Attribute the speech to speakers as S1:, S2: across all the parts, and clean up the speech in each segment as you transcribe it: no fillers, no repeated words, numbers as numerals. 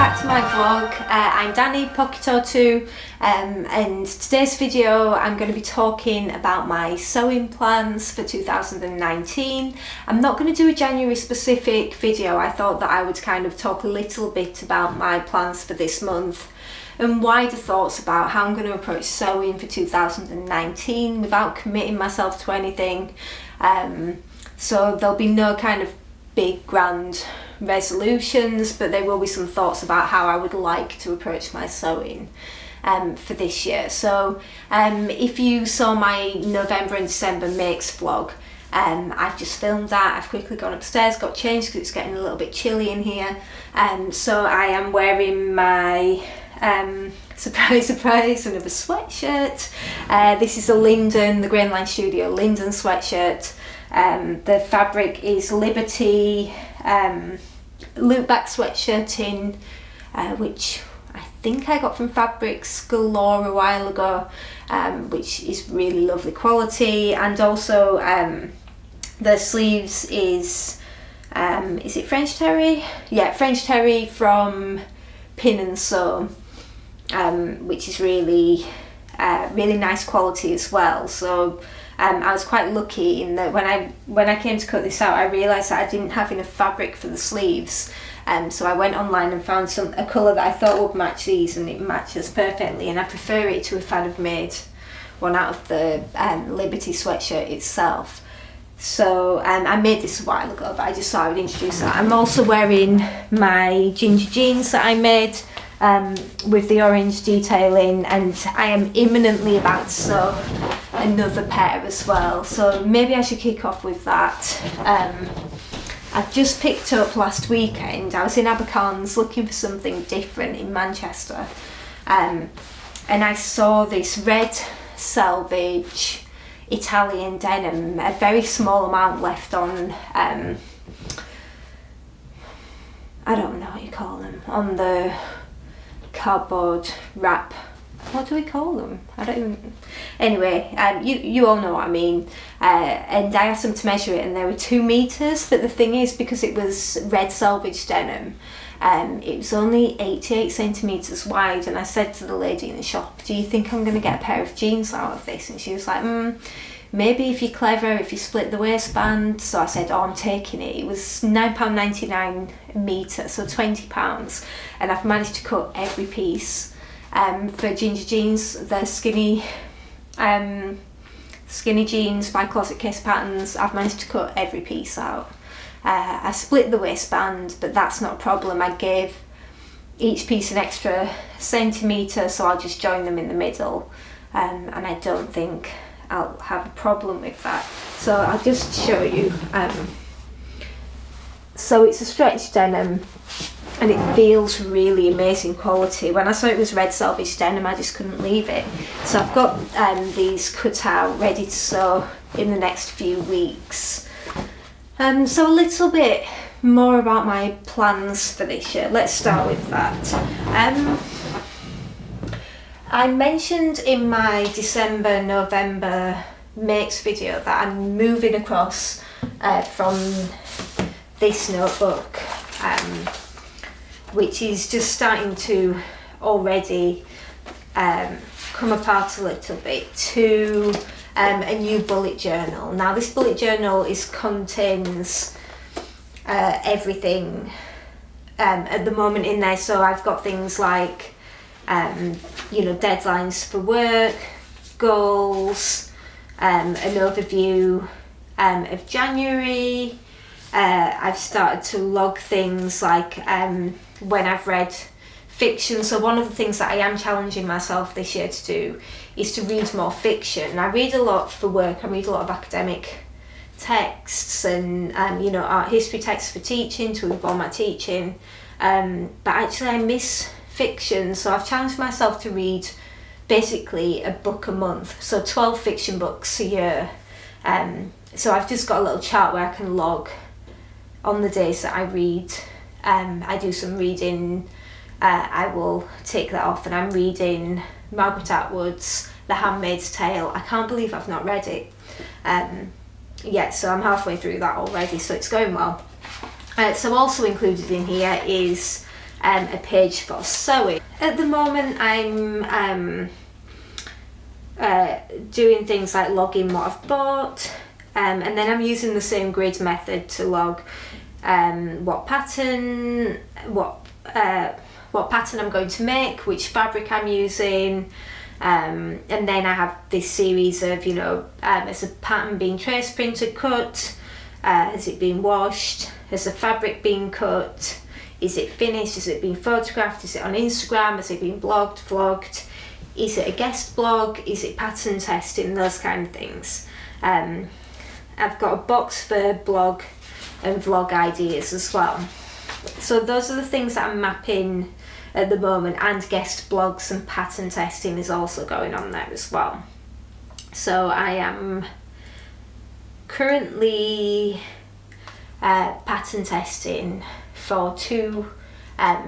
S1: back to my vlog. I'm Danny Pocket02 and today's video I'm going to be talking about my sewing plans for 2019. I'm not going to do a January specific video. I thought that I would kind of talk a little bit about my plans for this month and wider thoughts about how I'm going to approach sewing for 2019 without committing myself to anything. So there'll be no kind of big grand resolutions, but there will be some thoughts about how I would like to approach my sewing for this year. So if you saw my November and December makes vlog, I've just filmed that. I've quickly gone upstairs, got changed because it's getting a little bit chilly in here. So I am wearing my surprise, another sweatshirt. This is a Linden, the Grainline Studio Linden sweatshirt. The fabric is Liberty loop back sweatshirt in which I think I got from Fabrics Galore a while ago, which is really lovely quality. And also the sleeves is it French Terry? Yeah, French Terry from Pin and Sew, which is really nice quality as well. So I was quite lucky in that when I came to cut this out, I realised that I didn't have enough fabric for the sleeves. So I went online and found a colour that I thought would match these, and it matches perfectly. And I prefer it to if I'd have made one out of the Liberty sweatshirt itself. So I made this a while ago, but I just thought I would introduce that. I'm also wearing my ginger jeans that I made with the orange detailing, and I am imminently about to sew another pair as well. So maybe I should kick off with that. I've just picked up last weekend, I was in Abercorns looking for something different in Manchester, and I saw this red selvage Italian denim, a very small amount left on, I don't know what you call them, on the cardboard wrap. What do we call them? I don't even... Anyway, you all know what I mean. And I asked them to measure it and they were 2 meters, but the thing is, because it was red selvage denim, it was only 88 centimeters wide. And I said to the lady in the shop, do you think I'm going to get a pair of jeans out of this? And she was like, maybe if you're clever, if you split the waistband. So I said, oh, I'm taking it. It was £9.99 a metre, so £20. And I've managed to cut every piece. For ginger jeans, they're skinny jeans by Closet Case Patterns. I've managed to cut every piece out. I split the waistband, but that's not a problem. I gave each piece an extra centimetre, so I'll just join them in the middle, and I don't think I'll have a problem with that. So I'll just show you. So it's a stretch denim, and it feels really amazing quality. When I saw it was red selvage denim, I just couldn't leave it. So I've got these cut out, ready to sew in the next few weeks. So a little bit more about my plans for this year. Let's start with that. I mentioned in my November makes video that I'm moving across from this notebook, which is just starting to already come apart a little bit, to a new bullet journal. Now this bullet journal contains everything at the moment in there. So I've got things like deadlines for work, goals, an overview of January. I've started to log things like when I've read fiction. So one of the things that I am challenging myself this year to do is to read more fiction. I read a lot for work. I read a lot of academic texts and art history texts for teaching, to inform my teaching, but actually I miss fiction. So I've challenged myself to read basically a book a month, so 12 fiction books a year. So I've just got a little chart where I can log on the days that I read. I do some reading, I will take that off, and I'm reading Margaret Atwood's The Handmaid's Tale. I can't believe I've not read it yet, so I'm halfway through that already, so it's going well. So also included in here is a page for sewing. At the moment I'm doing things like logging what I've bought, and then I'm using the same grid method to log what pattern I'm going to make, which fabric I'm using, and then I have this series of, you know, has the pattern been trace printed, cut, has it been washed, has the fabric been cut, is it finished, has it been photographed, is it on Instagram, has it been blogged, vlogged, is it a guest blog, is it pattern testing, those kind of things. I've got a box for blog and vlog ideas as well. So those are the things that I'm mapping at the moment, and guest blogs and pattern testing is also going on there as well. So I am currently pattern testing for 2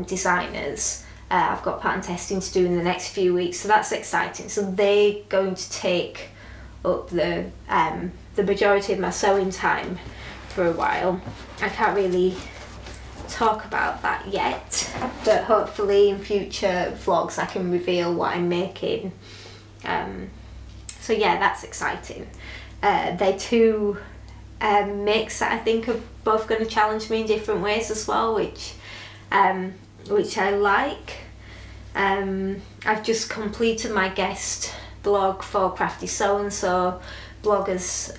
S1: designers. I've got pattern testing to do in the next few weeks, so that's exciting. So they're going to take up the majority of my sewing time for a while. I can't really talk about that yet, but hopefully in future vlogs I can reveal what I'm making. So yeah, that's exciting. They're 2 makes that I think are both going to challenge me in different ways as well, which I like. I've just completed my guest blog for Crafty So and So bloggers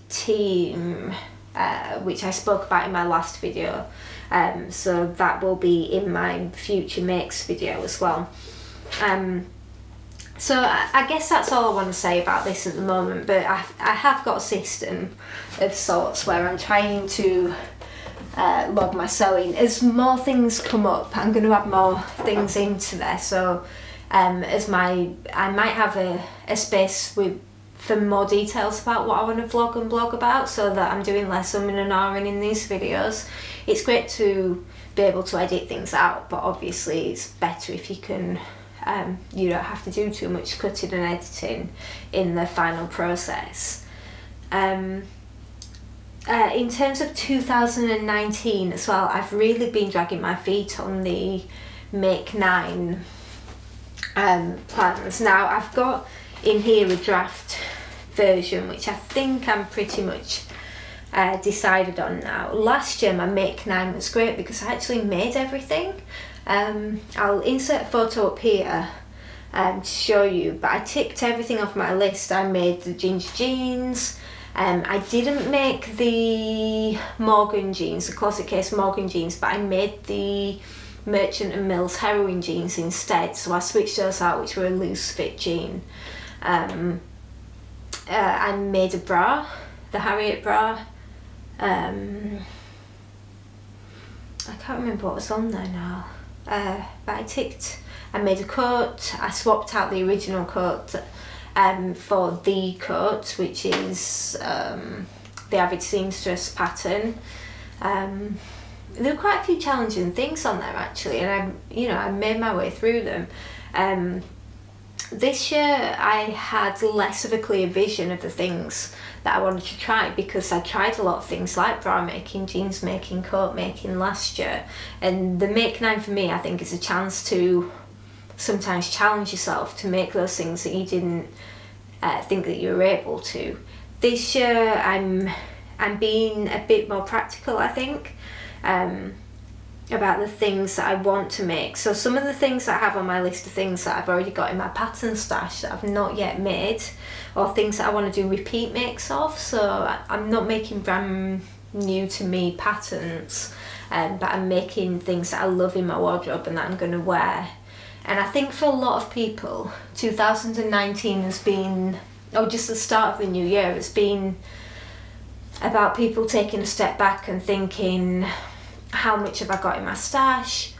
S1: team, which I spoke about in my last video, so that will be in my future makes video as well. So I guess that's all I want to say about this at the moment, but I have got a system of sorts where I'm trying to log my sewing. As more things come up, I'm going to add more things into there, so I might have a space for more details about what I want to vlog and blog about, so that I'm doing less umming and ahhing in these videos. It's great to be able to edit things out, but obviously it's better if you can you don't have to do too much cutting and editing in the final process. In terms of 2019 as well, I've really been dragging my feet on the Make 9 plans. Now I've got in here a draft version which I think I'm pretty much decided on now. Last year my Make 9 was great because I actually made everything. I'll insert a photo up here to show you, but I ticked everything off my list. I made the ginger jeans. I didn't make the Morgan jeans, the closet case Morgan jeans, but I made the Merchant and Mills heroin jeans instead, so I switched those out, which were a loose fit jean. I made a bra, the Harriet bra. I can't remember what was on there now, but I made a coat. I swapped out the original coat for the coat, which is the Avid Seamstress pattern. There were quite a few challenging things on there actually, and I made my way through them. This year I had less of a clear vision of the things that I wanted to try, because I tried a lot of things like bra making, jeans making, coat making last year, and the Make 9 for me I think is a chance to sometimes challenge yourself to make those things that you didn't think that you were able to. This year I'm being a bit more practical, I think, about the things that I want to make. So some of the things that I have on my list are things that I've already got in my pattern stash that I've not yet made, or things that I want to do repeat makes of. So I'm not making brand new to me patterns, but I'm making things that I love in my wardrobe and that I'm going to wear. And I think for a lot of people 2019 has been, or just the start of the new year, has been about people taking a step back and thinking, how much have I got in my stash?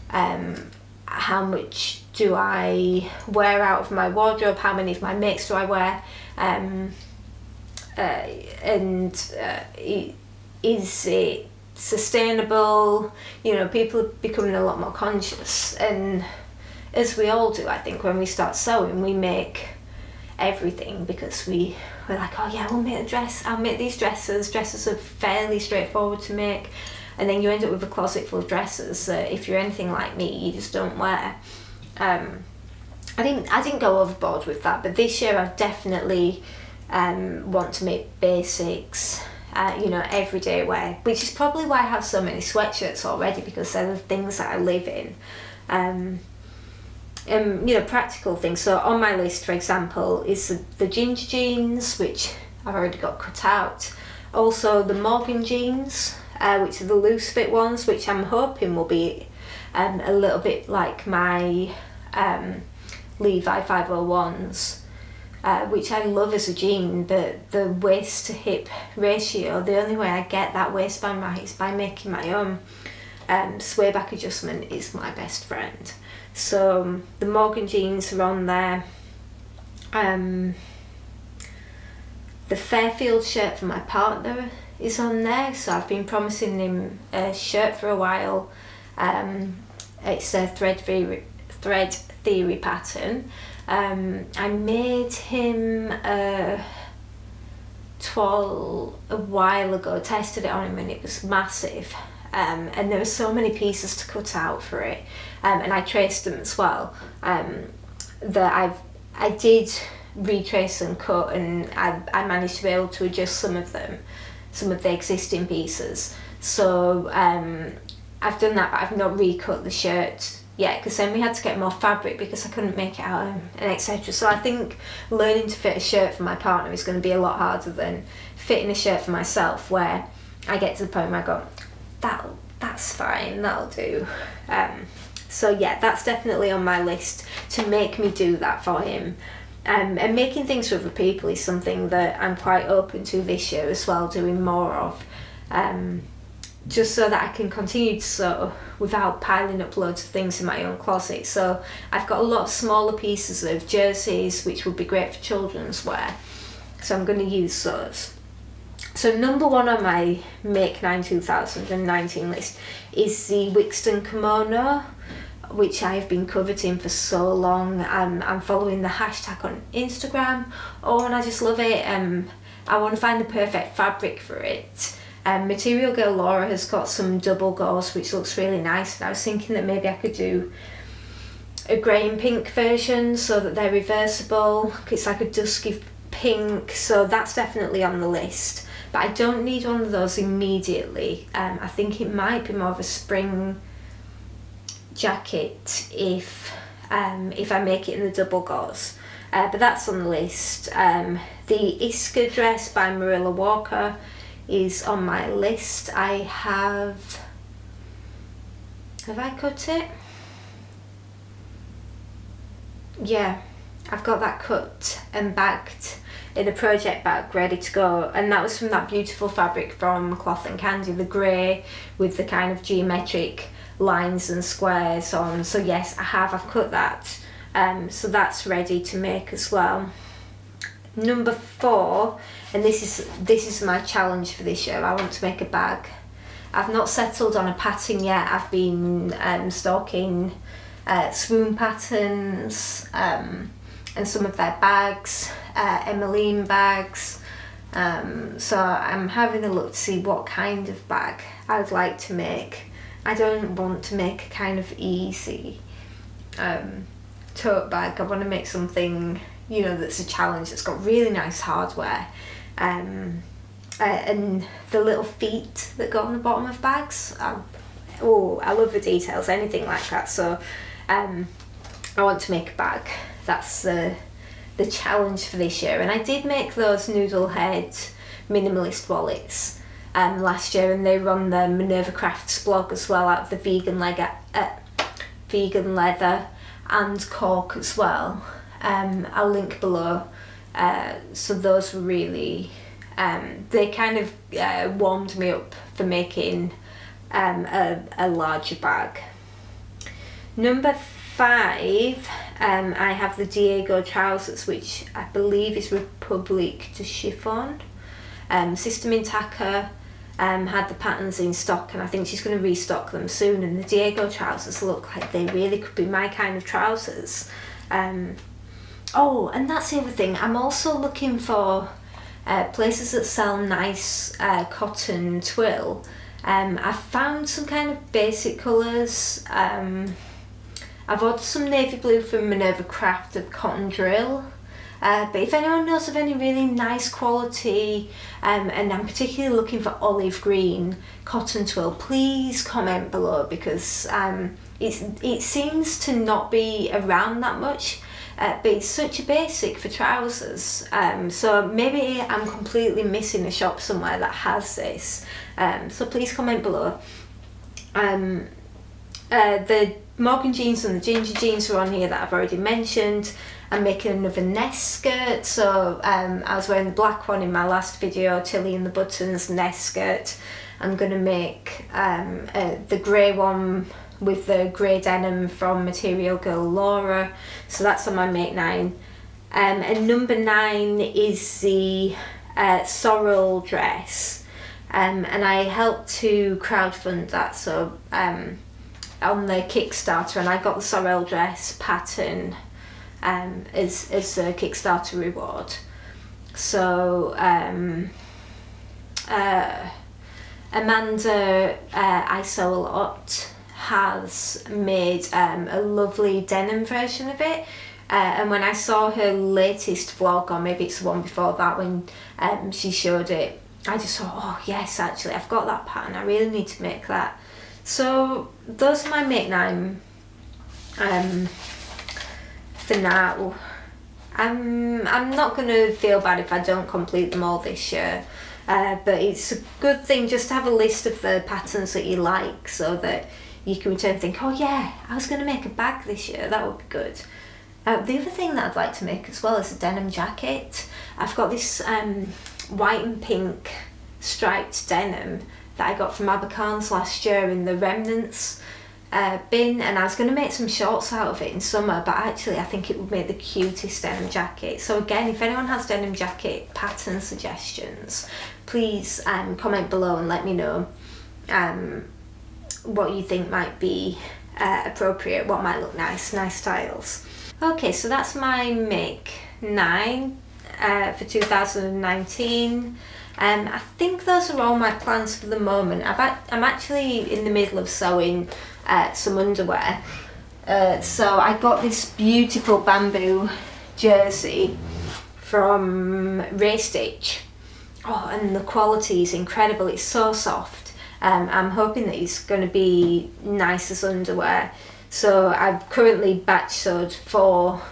S1: How much do I wear out of my wardrobe? How many of my makes do I wear? Is it sustainable? People are becoming a lot more conscious, and as we all do, I think, when we start sewing, we make everything because we're like, oh yeah, we'll make a dress, I'll make these dresses. Dresses are fairly straightforward to make. and then you end up with a closet full of dresses that if you're anything like me, you just don't wear. I didn't go overboard with that, but this year I definitely want to make basics, everyday wear, which is probably why I have so many sweatshirts already, because they're the things that I live in. Practical things. So on my list, for example, is the ginger jeans, which I've already got cut out. Also the Morgan jeans, which are the loose fit ones, which I'm hoping will be a little bit like my Levi 501s, which I love as a jean, but the waist to hip ratio, the only way I get that waistband right is by making my own. Sway back adjustment is my best friend. So the Morgan jeans are on there. The Fairfield shirt for my partner is on there, so I've been promising him a shirt for a while. It's a thread theory pattern. I made him a toile a while ago, tested it on him, and it was massive. And there were so many pieces to cut out for it, and I traced them as well. That I did retrace and cut, and I managed to be able to adjust some of the existing pieces. So I've done that, but I've not recut the shirt yet, because then we had to get more fabric because I couldn't make it out, and etc. So I think learning to fit a shirt for my partner is going to be a lot harder than fitting a shirt for myself, where I get to the point where I go, that's fine, that'll do. So yeah, that's definitely on my list to make me do that for him. And making things for other people is something that I'm quite open to this year as well, doing more of. Just so that I can continue to sew without piling up loads of things in my own closet. So I've got a lot of smaller pieces of jerseys which would be great for children's wear, so I'm going to use those. So number one on my Make 9 2019 list is the Wiksten kimono, which I've been coveting for so long. I'm following the hashtag on Instagram, and I just love it. I want to find the perfect fabric for it. Material Girl Laura has got some double gauze which looks really nice, and I was thinking that maybe I could do a grey and pink version so that they're reversible. It's like a dusky pink, so that's definitely on the list. But I don't need one of those immediately. I think it might be more of a spring jacket if I make it in the double gauze. But that's on the list. The Isca dress by Marilla Walker is on my list. Have I cut it? Yeah, I've got that cut and bagged in a project bag ready to go, and that was from that beautiful fabric from Cloth and Candy, the grey with the kind of geometric lines and squares on. So yes, I've cut that, so that's ready to make as well. Number 4, and this is my challenge for this year. I want to make a bag. I've not settled on a pattern yet. I've been stalking Swoon patterns and some of their bags, Emmeline bags. So I'm having a look to see what kind of bag I would like to make. I don't want to make a kind of easy tote bag. I want to make something, that's a challenge, that's got really nice hardware. And the little feet that go on the bottom of bags. I love the details, anything like that. So I want to make a bag. That's the challenge for this year. And I did make those noodle head minimalist wallets last year, and they were on the Minerva Crafts blog as well, out of the vegan leather and cork as well. I'll link below. So those were really, they kind of warmed me up for making a larger bag. Number 5, I have the Diego trousers, which I believe is Republique to Chiffon. Sister Mintaka had the patterns in stock, and I think she's going to restock them soon, and the Diego trousers look like they really could be my kind of trousers. And that's the other thing, I'm also looking for places that sell nice cotton twill, I've found some kind of basic colours. I've ordered some navy blue from Minerva Craft of Cotton Drill. But if anyone knows of any really nice quality, and I'm particularly looking for olive green cotton twill, please comment below, because it seems to not be around that much, but it's such a basic for trousers. So maybe I'm completely missing a shop somewhere that has this. So please comment below. The Morgan jeans and the ginger jeans are on here that I've already mentioned. I'm making another Ness skirt, so I was wearing the black one in my last video, Tilly and the Buttons Ness skirt. I'm going to make the grey one with the grey denim from Material Girl Laura, so that's on my make 9. And number 9 is the Sorrell dress, and I helped to crowdfund that, so on the Kickstarter, and I got the Sorrell dress pattern as a Kickstarter reward. So Amanda, I Sew A Lot, has made a lovely denim version of it, and when I saw her latest vlog, or maybe it's the one before that, when she showed it, I just thought, oh yes, actually I've got that pattern, I really need to make that. So those are my make 9 for now. I'm not going to feel bad if I don't complete them all this year, but it's a good thing just to have a list of the patterns that you like, so that you can return and think, oh yeah, I was going to make a bag this year, that would be good. The other thing that I'd like to make as well is a denim jacket. I've got this white and pink striped denim that I got from Arccos last year in the remnants bin, and I was going to make some shorts out of it in summer, but actually I think it would make the cutest denim jacket. So again, if anyone has denim jacket pattern suggestions, please comment below and let me know what you think might be appropriate, what might look nice styles. Okay, so that's my make 9 for 2019. I think those are all my plans for the moment. I'm actually in the middle of sewing some underwear. So I got this beautiful bamboo jersey from Ray Stitch. Oh, and the quality is incredible. It's so soft. I'm hoping that it's going to be nice as underwear. So I've currently batch sewed 4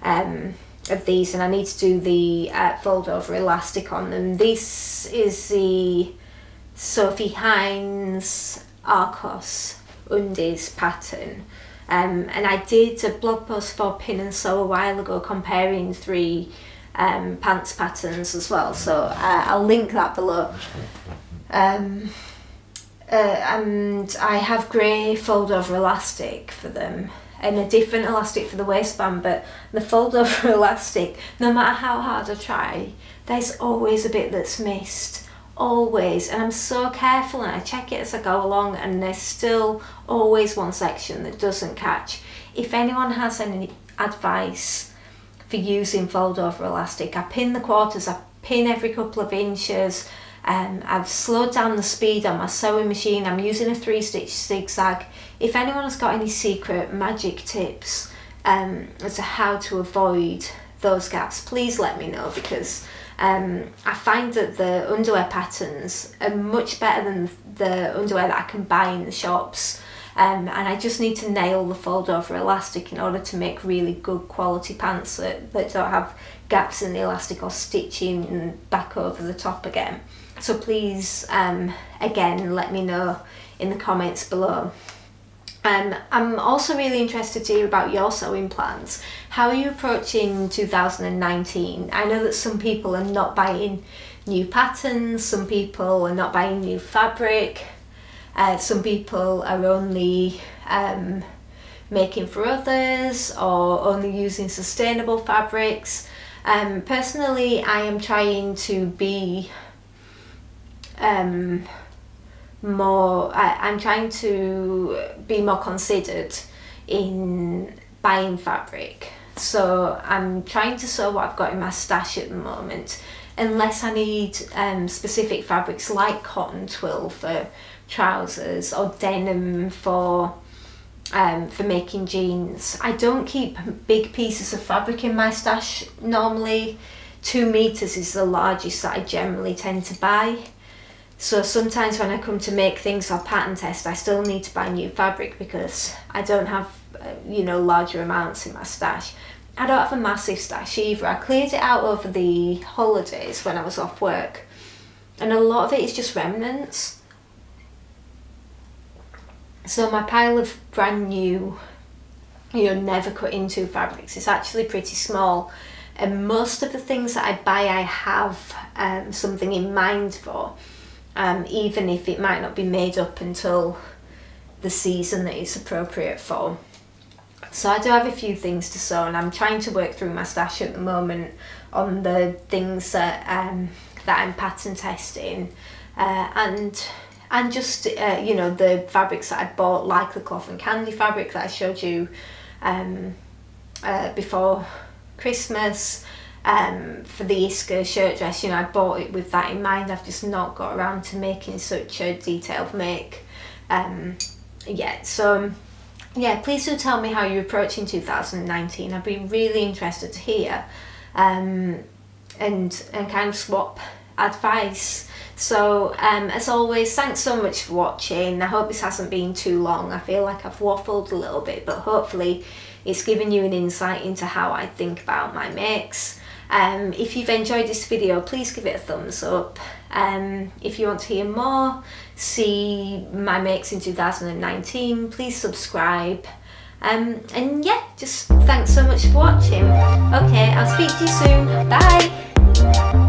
S1: of these, and I need to do the fold over elastic on them. This is the Sophie Hines Arccos undies pattern, and I did a blog post for Pin and Sew a while ago comparing 3 pants patterns as well, so I'll link that below. And I have grey fold over elastic for them, and a different elastic for the waistband, but the fold over elastic, no matter how hard I try, there's always a bit that's missed, always, and I'm so careful and I check it as I go along, and there's still always one section that doesn't catch. If anyone has any advice for using fold over elastic, I pin the quarters, I pin every couple of inches. I've slowed down the speed on my sewing machine. I'm using a 3-stitch zigzag. If anyone has got any secret magic tips as to how to avoid those gaps, please let me know, because I find that the underwear patterns are much better than the underwear that I can buy in the shops, and I just need to nail the fold over elastic in order to make really good quality pants that don't have gaps in the elastic or stitching back over the top again. So please, again, let me know in the comments below. I'm also really interested to hear about your sewing plans. How are you approaching 2019? I know that some people are not buying new patterns, some people are not buying new fabric, some people are only making for others or only using sustainable fabrics. Personally, I am trying to be I'm trying to be more considered in buying fabric, so I'm trying to sew what I've got in my stash at the moment, unless I need specific fabrics like cotton twill for trousers or denim for making jeans. I don't keep big pieces of fabric in my stash normally. 2 meters is the largest that I generally tend to buy. So sometimes when I come to make things or pattern test, I still need to buy new fabric because I don't have, you know, larger amounts in my stash. I don't have a massive stash either. I cleared it out over the holidays when I was off work, and a lot of it is just remnants. So my pile of brand new, you know, never cut into fabrics is actually pretty small, and most of the things that I buy I have something in mind for, even if it might not be made up until the season that it's appropriate for. So I do have a few things to sew, and I'm trying to work through my stash at the moment on the things that that I'm pattern testing, and just you know, the fabrics that I bought, like the cloth and candy fabric that I showed you before Christmas. For the Isca shirt dress, you know, I bought it with that in mind. I've just not got around to making such a detailed make yet. So yeah, please do tell me how you're approaching 2019. I'd be really interested to hear, and kind of swap advice. So as always, thanks so much for watching. I hope this hasn't been too long. I feel like I've waffled a little bit, but hopefully it's given you an insight into how I think about my makes. If you've enjoyed this video, please give it a thumbs up. If you want to hear more, see my makes in 2019, please subscribe. And yeah, just thanks so much for watching. Okay, I'll speak to you soon. Bye!